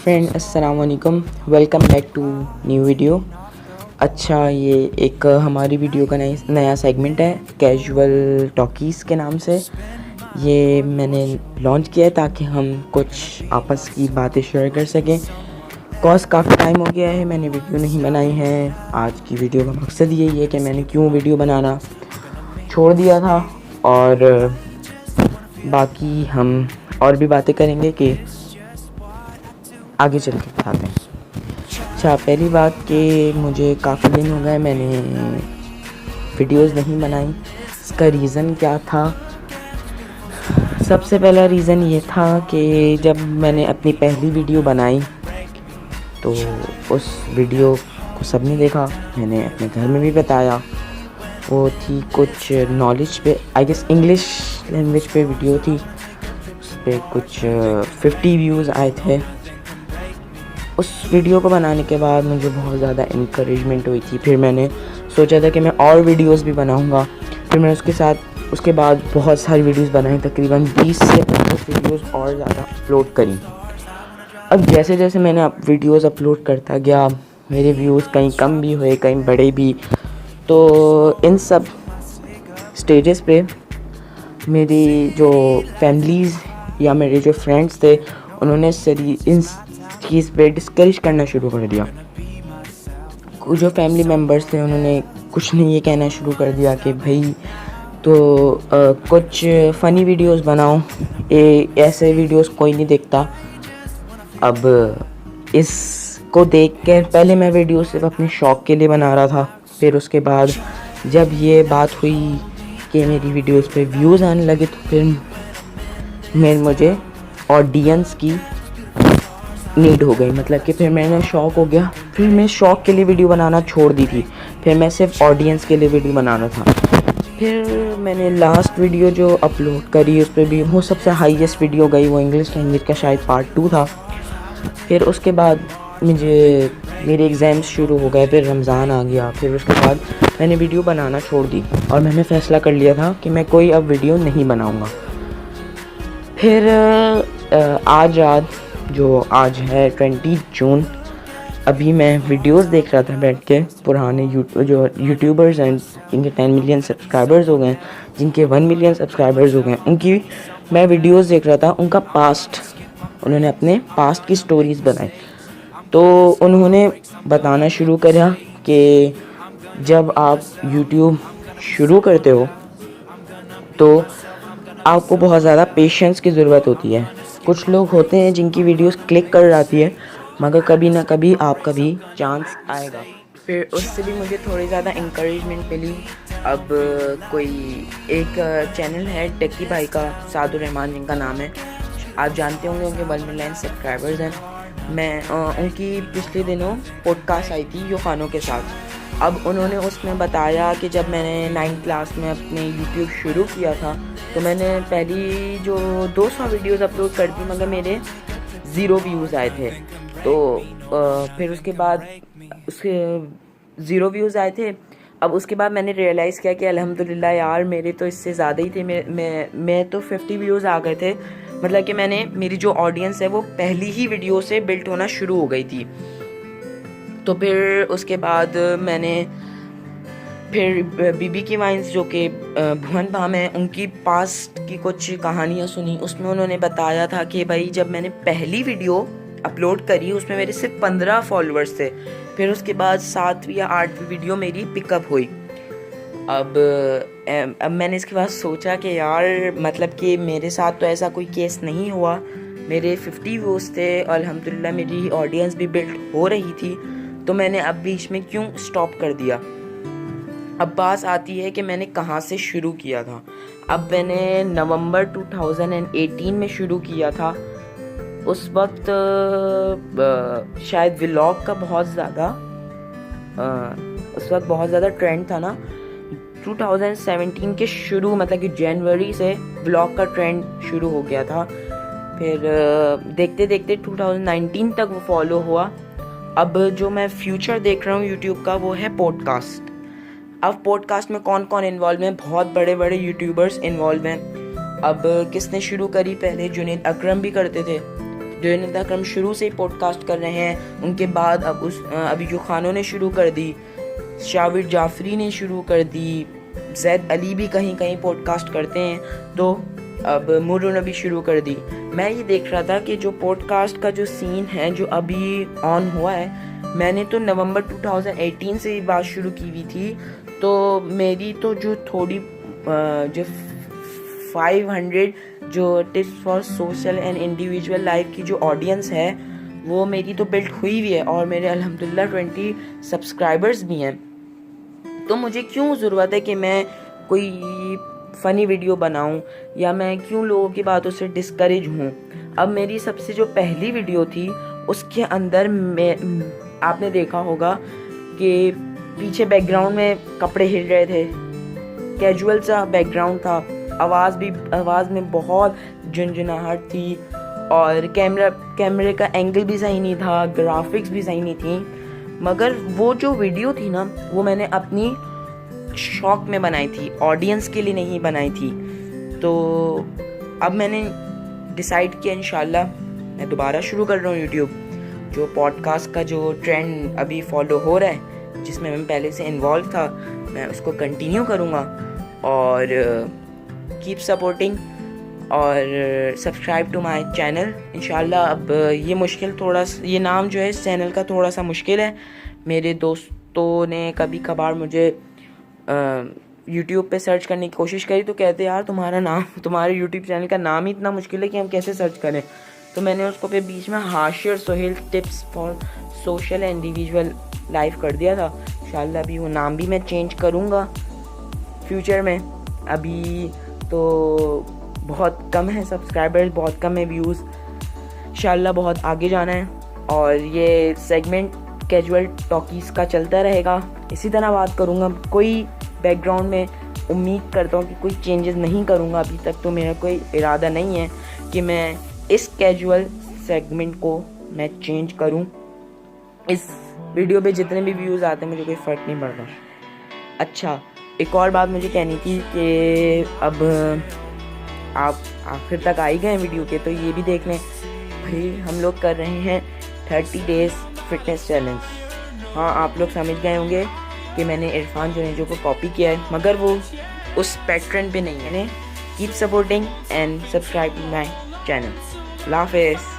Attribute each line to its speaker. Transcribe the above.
Speaker 1: Friend, अस्सलाम वालेकुम। Welcome back to new video. अच्छा, ये एक हमारी वीडियो का नया सेगमेंट है कैजुअल टॉकीज़ के नाम से। ये मैंने लॉन्च किया है ताकि हम कुछ आपस की बातें शेयर कर सकें। काफ़ी टाइम हो गया है मैंने वीडियो नहीं बनाई है। आज की वीडियो का मकसद यही है कि मैंने क्यों वीडियो बनाना छोड़ दिया था, और बाकी हम और भी बातें करेंगे कि आगे चल के बताते हैं। अच्छा, पहली बात कि मुझे काफ़ी दिन हो गए मैंने वीडियोस नहीं बनाई। इसका रीज़न क्या था? सबसे पहला रीज़न ये था कि जब मैंने अपनी पहली वीडियो बनाई तो उस वीडियो को सबने देखा, मैंने अपने घर में भी बताया। वो थी कुछ नॉलेज पे, आई गेस इंग्लिश लैंग्वेज पे वीडियो थी। उस पर कुछ 50 व्यूज़ आए थे। उस वीडियो को बनाने के बाद मुझे बहुत ज़्यादा इनकरेजमेंट हुई थी। फिर मैंने सोचा था कि मैं और वीडियोस भी बनाऊंगा। फिर मैंने उसके बाद बहुत सारी वीडियोस बनाई, तकरीबन 20 से 25 वीडियोस और ज़्यादा अपलोड करी। अब जैसे जैसे मैंने वीडियोस अपलोड करता गया, मेरे व्यूज़ कहीं कम भी हुए, कहीं बड़े भी। तो इन सब स्टेजेस पे मेरी जो फैमिलीज़ या मेरे जो फ्रेंड्स थे, उन्होंने इन चीज़ पे डिस्करेज करना शुरू कर दिया। कुछ जो फैमिली मेम्बर्स थे उन्होंने कुछ नहीं ये कहना शुरू कर दिया कि भाई तो कुछ फ़नी वीडियोस बनाओ, ऐसे वीडियोस कोई नहीं देखता। अब इसको देख कर पहले मैं वीडियो सिर्फ अपने शौक़ के लिए बना रहा था। फिर उसके बाद जब ये बात हुई कि मेरी वीडियोस पे व्यूज़ आने लगे, तो फिर मुझे ऑडियंस की नीड हो गई। मतलब कि फिर मैंने शौक़ हो गया, फिर मैं शौक़ के लिए वीडियो बनाना छोड़ दी थी। फिर मैं सिर्फ ऑडियंस के लिए वीडियो बनाना था। फिर मैंने लास्ट वीडियो जो अपलोड करी उस पर भी वो सबसे हाईएस्ट वीडियो गई, वो इंग्लिश लैंग्वेज का शायद पार्ट 2 था। फिर उसके बाद मेरे एग्ज़ाम्स शुरू हो गए, फिर रमज़ान आ गया। फिर उसके बाद मैंने वीडियो बनाना छोड़ दी और मैंने फ़ैसला कर लिया था कि मैं कोई अब वीडियो नहीं बनाऊँगा। फिर आज है 20 जून। अभी मैं वीडियोस देख रहा था बैठ के, पुराने जो यूट्यूबर्स हैं जिनके 10 मिलियन सब्सक्राइबर्स हो गए, जिनके 1 मिलियन सब्सक्राइबर्स हो गए, उनकी मैं वीडियोस देख रहा था। उन्होंने अपने पास्ट की स्टोरीज़ बनाई। तो उन्होंने बताना शुरू करा कि जब आप यूट्यूब शुरू करते हो तो आपको बहुत ज़्यादा पेशेंस की ज़रूरत होती है। कुछ लोग होते हैं जिनकी वीडियोस क्लिक कर जाती है, मगर कभी ना कभी आपका भी चांस आएगा। फिर उससे भी मुझे थोड़ी ज़्यादा इंकरेजमेंट मिली। अब कोई एक चैनल है टेकी भाई का, सादुर रहमान जिनका नाम है, आप जानते होंगे, उनके 1 मिलियन सब्सक्राइबर्स हैं। मैं उनकी पिछले दिनों पॉडकास्ट आई थी यो खानों के साथ। अब उन्होंने उसमें बताया कि जब मैंने 9th क्लास में अपने यूट्यूब शुरू किया था तो मैंने पहली जो 200 वीडियोस अपलोड कर दी, मगर मेरे 0 व्यूज़ आए थे। तो फिर उसके बाद उसके 0 व्यूज़ आए थे। अब उसके बाद मैंने रियलाइज़ किया कि अल्हम्दुलिल्लाह यार, मेरे तो इससे ज़्यादा ही थे। मैं तो 50 व्यूज़ आ गए थे। मतलब कि मेरी जो ऑडियंस है वो पहली ही वीडियो से बिल्ट होना शुरू हो गई थी। तो फिर उसके बाद मैंने बीबी की वाइन्स जो कि भुवन बाम है, उनकी पास्ट की कुछ कहानियाँ सुनी। उसमें उन्होंने बताया था कि भाई जब मैंने पहली वीडियो अपलोड करी उसमें मेरे सिर्फ 15 फॉलोअर्स थे। फिर उसके बाद 7वीं या 8वीं वीडियो मेरी पिकअप हुई। अब मैंने इसके बाद सोचा कि यार, मतलब कि मेरे साथ तो ऐसा कोई केस नहीं हुआ। मेरे 50 व्यूज़ थे, अल्हम्दुलिल्लाह मेरी ऑडियंस भी बिल्ड हो रही थी। तो मैंने अब बीच में क्यों स्टॉप कर दिया? अब बात आती है कि मैंने कहाँ से शुरू किया था। अब मैंने नवंबर 2018 में शुरू किया था। उस वक्त शायद व्लॉग का बहुत ज़्यादा ट्रेंड था ना। 2017 के शुरू, मतलब कि जनवरी से व्लॉग का ट्रेंड शुरू हो गया था। फिर देखते देखते 2019 तक वो फॉलो हुआ। अब जो मैं फ्यूचर देख रहा हूँ यूट्यूब का, वो है पॉडकास्ट। अब पॉडकास्ट में कौन कौन इन्वॉल्व हैं? बहुत बड़े बड़े यूट्यूबर्स इन्वॉल्व हैं। अब किसने शुरू करी? पहले जुनैद अकरम भी करते थे, जोनित अकरम शुरू से ही पॉडकास्ट कर रहे हैं, उनके बाद अब अभी जो खानों ने शुरू कर दी, शाविर जाफरी ने शुरू कर दी, जैद अली भी कहीं कहीं पॉडकास्ट करते हैं, तो अब मुर्रू ने भी शुरू कर दी। मैं ये देख रहा था कि जो पॉडकास्ट का जो सीन है जो अभी ऑन हुआ है, मैंने तो नवंबर 2018 से बात शुरू की हुई थी, तो मेरी तो जो थोड़ी जो 500 जो tips for social and individual life की जो ऑडियंस है वो मेरी तो बिल्ड हुई हुई है और मेरे अल्हम्दुलिल्लाह 20 सब्सक्राइबर्स भी हैं। तो मुझे क्यों ज़रूरत है कि मैं कोई फ़नी वीडियो बनाऊं या मैं क्यों लोगों की बातों से डिस्करेज हूं। अब मेरी सबसे जो पहली वीडियो थी उसके अंदर आपने देखा होगा कि पीछे बैकग्राउंड में कपड़े हिल रहे थे, कैजुअल सा बैकग्राउंड था, आवाज़ में बहुत झुनझुनाहट थी और कैमरे का एंगल भी सही नहीं था, ग्राफिक्स भी सही नहीं थी। मगर वो जो वीडियो थी ना वो मैंने अपनी शौक में बनाई थी, ऑडियंस के लिए नहीं बनाई थी। तो अब मैंने डिसाइड किया इंशाल्लाह मैं दोबारा शुरू कर रहा हूँ यूट्यूब। जो पॉडकास्ट का जो ट्रेंड अभी फॉलो हो रहा है जिसमें मैं पहले से इन्वॉल्व था, मैं उसको कंटिन्यू करूँगा और कीप सपोर्टिंग और सब्सक्राइब टू माय चैनल इंशाल्लाह। अब ये नाम जो है इस चैनल का थोड़ा सा मुश्किल है। मेरे दोस्तों ने कभी कभार मुझे यूट्यूब पे सर्च करने की कोशिश करी तो कहते यार तुम्हारे यूट्यूब चैनल का नाम ही इतना मुश्किल है कि हम कैसे सर्च करें। तो मैंने उसको फिर बीच में Hashir Sohail tips for social and individual life कर दिया था। इंशाल्लाह अभी वो नाम भी मैं चेंज करूँगा फ्यूचर में। अभी तो बहुत कम है सब्सक्राइबर्स, बहुत कम है व्यूज़, इंशाल्लाह बहुत आगे जाना है और ये सेगमेंट कैजुअल टॉकीज़ का चलता रहेगा। इसी तरह बात करूँगा, कोई बैकग्राउंड में उम्मीद करता हूँ कि कोई चेंजेस नहीं करूँगा। अभी तक तो मेरा कोई इरादा नहीं है कि मैं इस कैजुअल सेगमेंट को मैं चेंज करूँ। इस वीडियो पे जितने भी व्यूज़ आते हैं मुझे कोई फ़र्क नहीं पड़ रहा। अच्छा, एक और बात मुझे कहनी थी कि अब आप आखिर तक आ ही गए वीडियो के, तो ये भी देख लें भाई, हम लोग कर रहे हैं 30 डेज़ फिटनेस चैलेंज। हाँ, आप लोग समझ गए होंगे कि मैंने इरफान जुनेजो को कॉपी किया है, मगर वो उस पैटर्न पे नहीं है। Keep supporting and subscribe my channel. अल्लाह हाफ़िज़।